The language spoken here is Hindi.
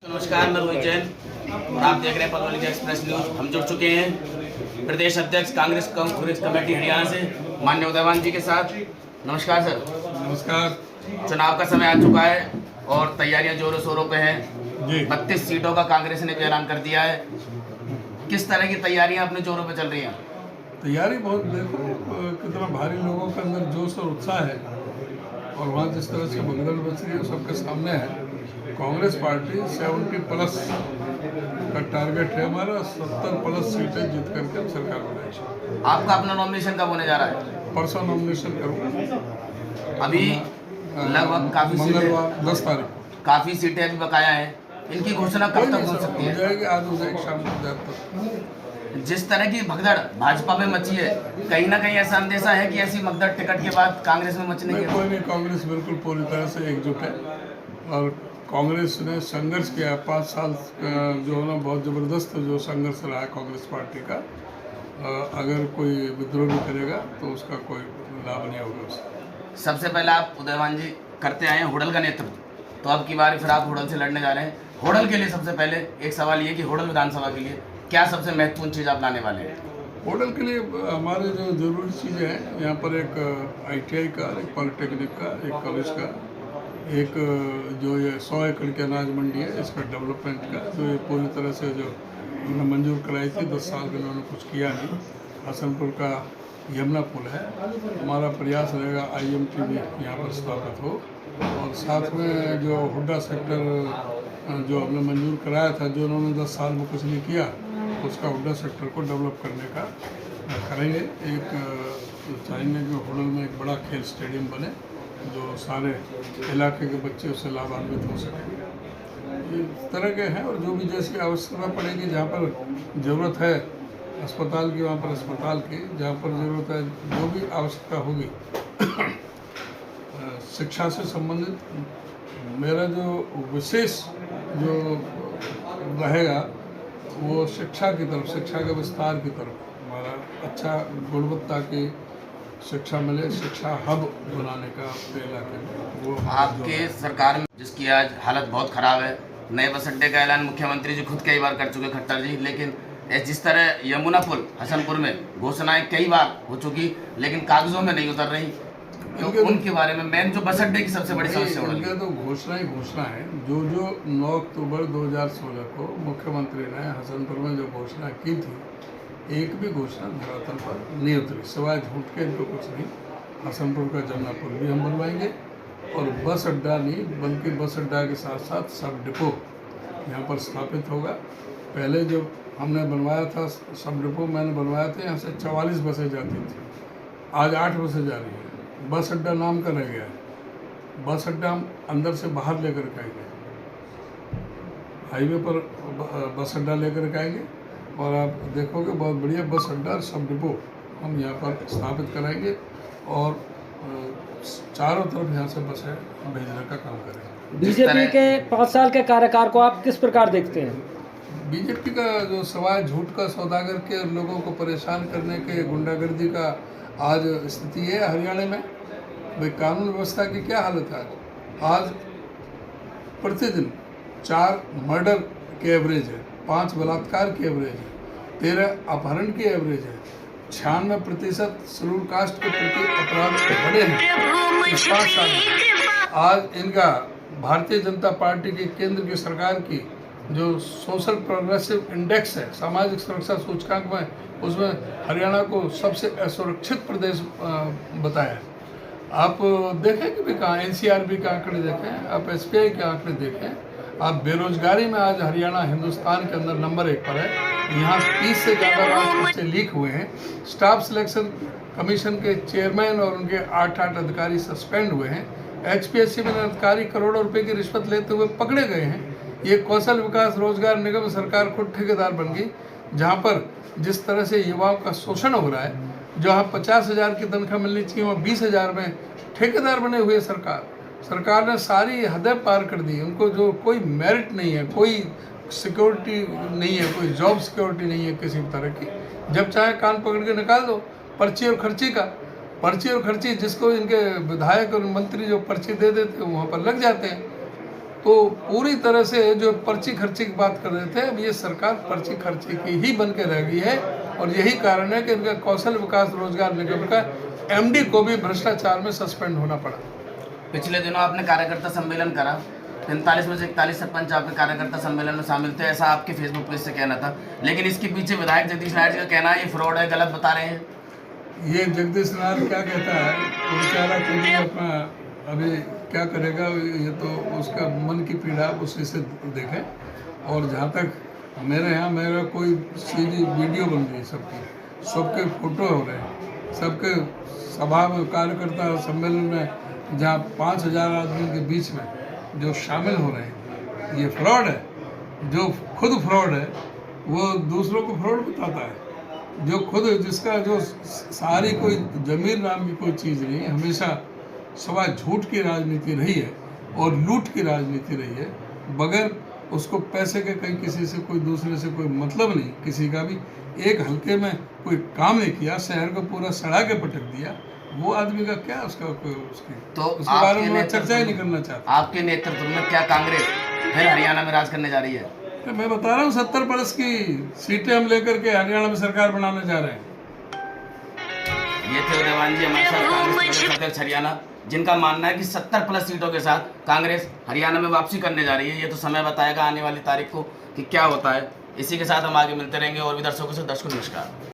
नमस्कार, मैं रोहित जैन और आप देख रहे हैं पलवल एक्सप्रेस न्यूज। हम जुड़ चुके हैं प्रदेश अध्यक्ष कांग्रेस कमेटी हरियाणा से माननीय उदयवान जी के साथ। नमस्कार सर। नमस्कार। चुनाव का समय आ चुका है और तैयारियां जोरों शोरों पे हैं जी। 32 सीटों का कांग्रेस ने भी ऐलान कर दिया है। किस तरह की तैयारियां अपने जोरों पे चल रही हैं? तैयारी बहुत, देखो कितना भारी लोगों के अंदर जोश और उत्साह है और वहाँ जिस तरह से भगदड़ बच रही है सबके सामने है। कांग्रेस पार्टी 70+ का टारगेट है हमारा, 70+ सीटें जीत करके हम सरकार बनाएंगे। आपका अपना नॉमिनेशन कब होने जा रहा है? परसों नॉमिनेशन करूँगा। अभी लगभग काफी मंगलवार 10 तारीख काफी सीटें अभी बकाया हैं। इनकी घोषणा कब तक हो सकती हो है? जाएगी, आज हो जाएगी, शाम को तक। जिस तरह की भगदड़ भाजपा में मची है, कहीं ना कहीं ऐसा अंदेशा है कि ऐसी भगदड़ टिकट के बाद कांग्रेस में मचने की? कोई नहीं, कांग्रेस बिल्कुल पूरी तरह से एकजुट है और कांग्रेस ने संघर्ष किया 5 साल जो है ना, बहुत ज़बरदस्त जो संघर्ष रहा है कांग्रेस पार्टी का। अगर कोई विद्रोह भी करेगा तो उसका कोई लाभ नहीं होगा उससे। सबसे पहले आप उदयवान जी करते आए हैं होडल का नेतृत्व, तो अब की बार फिर आप होडल से लड़ने जा रहे हैं। होडल के लिए सबसे पहले एक सवाल ये कि होडल विधानसभा के लिए क्या सबसे महत्वपूर्ण चीज़ आप लाने वाले हैं? होटल के लिए हमारे जो ज़रूरी चीज़ें हैं, यहाँ पर एक ITI का, एक पॉलिटेक्निक का, एक कॉलेज का, एक जो ये 100 एकड़ की अनाज मंडी है इसका डेवलपमेंट का, जो ये पूरी तरह से जो उन्होंने मंजूर कराई थी 10 साल में उन्होंने कुछ किया नहीं। हसनपुर का यमुना पुल है, हमारा प्रयास रहेगा IMT भी यहाँ पर स्थापित हो और साथ में जो हुड्डा सेक्टर जो हमने मंजूर कराया था, जो उन्होंने 10 साल में कुछ नहीं किया, उसका हुड्डा सेक्टर को डेवलप करने का करेंगे। एक चाहेंगे कि होडल में एक बड़ा खेल स्टेडियम बने जो सारे इलाके के बच्चे उससे लाभान्वित हो सकेंगे। इस तरह के हैं और जो भी जैसी आवश्यकता पड़ेगी, जहाँ पर ज़रूरत है अस्पताल की वहाँ पर अस्पताल की, जहाँ पर ज़रूरत है जो भी आवश्यकता होगी शिक्षा से संबंधित मेरा जो विशेष जो रहेगा वो शिक्षा की तरफ, शिक्षा के विस्तार की तरफ हमारा अच्छा गुणवत्ता की शिक्षा मिले, शिक्षा हब बनाने का इलाके में वो आपके सरकार में जिसकी आज हालत बहुत खराब है, नए बस अड्डे का ऐलान मुख्यमंत्री जी खुद कई बार कर चुके खट्टर जी, लेकिन जिस तरह यमुना पुल हसनपुर में घोषणाएं कई बार हो चुकी लेकिन कागजों में नहीं उतर रही, तो उनके बारे में मेन जो बस अड्डे की सबसे बड़ी समस्या हो रही है। तो घोषणा ही घोषणा है। जो 9 अक्टूबर 2016 को मुख्यमंत्री ने हसनपुर में जो घोषणा की थी, एक भी घोषणा धरातल पर नहीं उतरी, सिवाय झूठ के इनको कुछ नहीं। हसनपुर का जमुना पुल भी हम बनवाएंगे और बस अड्डा नहीं बल्कि बस अड्डा के साथ साथ सब डिपो यहाँ पर स्थापित होगा। पहले जो हमने बनवाया था सब डिपो, मैंने बनवाया था, यहाँ से 44 बसें जाती थी, आज 8 बसें जा रही हैं। बस अड्डा नाम का रह गया है। बस अड्डा हम अंदर से बाहर लेकर के आएंगे, हाईवे पर बस अड्डा लेकर के आएंगे और आप देखोगे बहुत बढ़िया बस अड्डा सब डिपो हम यहाँ पर स्थापित कराएंगे और चारों तरफ यहाँ से बसें भेजने का काम करेंगे। बीजेपी के 5 साल के कार्यकाल को आप किस प्रकार देखते हैं? बीजेपी का जो सवाल झूठ का सौदागर के लोगों को परेशान करने के गुंडागर्दी का आज स्थिति है हरियाणा में। भाई कानून व्यवस्था की क्या हालत है आज? प्रतिदिन 4 मर्डर के एवरेज है, 5 बलात्कार की एवरेज है, 13 अपहरण की एवरेज है, 96% शेड्यूल कास्ट के प्रति अपराध बढ़े हैं इस 5 साल में। आज इनका भारतीय जनता पार्टी की केंद्र की सरकार की जो सोशल प्रोग्रेसिव इंडेक्स है, सामाजिक सुरक्षा सूचकांक में, उसमें हरियाणा को सबसे असुरक्षित प्रदेश बताया है। आप देखें कि भी कहाँ NCRB के आंकड़े देखें, आप SPI के आंकड़े देखें, आप बेरोजगारी में आज हरियाणा हिंदुस्तान के अंदर नंबर 1 पर है। यहाँ 30 से ज़्यादा बच्चे लीक हुए हैं। स्टाफ सिलेक्शन कमीशन के चेयरमैन और उनके 8 अधिकारी सस्पेंड हुए हैं। HPSC में अधिकारी करोड़ों रुपए की रिश्वत लेते हुए पकड़े गए हैं। ये कौशल विकास रोजगार निगम सरकार खुद ठेकेदार बन गई, जहाँ पर जिस तरह से युवाओं का शोषण हो रहा है, जहाँ 50,000 की तनख्वाह मिलनी चाहिए वहाँ 20,000 में ठेकेदार बने हुए सरकार ने सारी हदें पार कर दी। उनको जो कोई मेरिट नहीं है, कोई सिक्योरिटी नहीं है, कोई जॉब सिक्योरिटी नहीं है किसी भी तरह की। जब चाहे कान पकड़ के निकाल दो, पर्ची और खर्ची जिसको इनके विधायक और मंत्री जो पर्ची दे देते हैं वहाँ पर लग जाते हैं। तो पूरी तरह से जो पर्ची खर्ची की बात कर रहे थे, अब ये सरकार पर्ची खर्ची की ही बन के रह गई है। और यही कारण है कि इनका कौशल विकास रोजगार निगम का एमडी को भी भ्रष्टाचार में सस्पेंड होना पड़ा। पिछले दिनों आपने कार्यकर्ता सम्मेलन करा, 45 में से 41 सरपंच आपके कार्यकर्ता सम्मेलन में शामिल थे, ऐसा आपके फेसबुक पेज से कहना था। लेकिन इसके पीछे विधायक जगदीश नारायण जी का कहना है ये फ्रॉड है, गलत बता रहे हैं। ये जगदीश नारायण क्या कहता है, वो बेचारा खुद ही अपना अभी क्या करेगा, ये तो उसका मन की पीड़ा उसी से देखे। और जहाँ तक मेरे यहाँ मेरा कोई सीधी वीडियो बन रही है सबके फोटो हो रहे हैं, सबके सभा में कार्यकर्ता सम्मेलन में जहाँ 5000 आदमी के बीच में जो शामिल हो रहे हैं, ये फ्रॉड है। जो खुद फ्रॉड है वो दूसरों को फ्रॉड बताता है। जो खुद जिसका जो सारी कोई जमीर नाम की कोई चीज़ नहीं, हमेशा सवा झूठ की राजनीति रही है और लूट की राजनीति रही है। बगैर उसको पैसे के कहीं किसी से कोई दूसरे से कोई मतलब नहीं, किसी का भी एक हल्के में कोई काम नहीं किया, शहर को पूरा सड़ा के पटक दिया, वो आदमी का क्या उसका कोई उसकी तो उसके बारे में मैं चर्चा ही नहीं करना चाहता। आपके नेतृत्व में क्या कांग्रेस फिर हरियाणा में राज करने जा रही है? तो मैं बता रहा हूँ 70+ की सीटें हम लेकर के हरियाणा में सरकार बनाने जा रहे हैं। ये थे उदयवान जी हमारे साथ, कांग्रेस प्रदेश अध्यक्ष हरियाणा, जिनका मानना है कि 70+ सीटों के साथ कांग्रेस हरियाणा में वापसी करने जा रही है। ये तो समय बताएगा आने वाली तारीख को कि क्या होता है। इसी के साथ हम आगे मिलते रहेंगे और भी दर्शकों से। दर्शकों नमस्कार।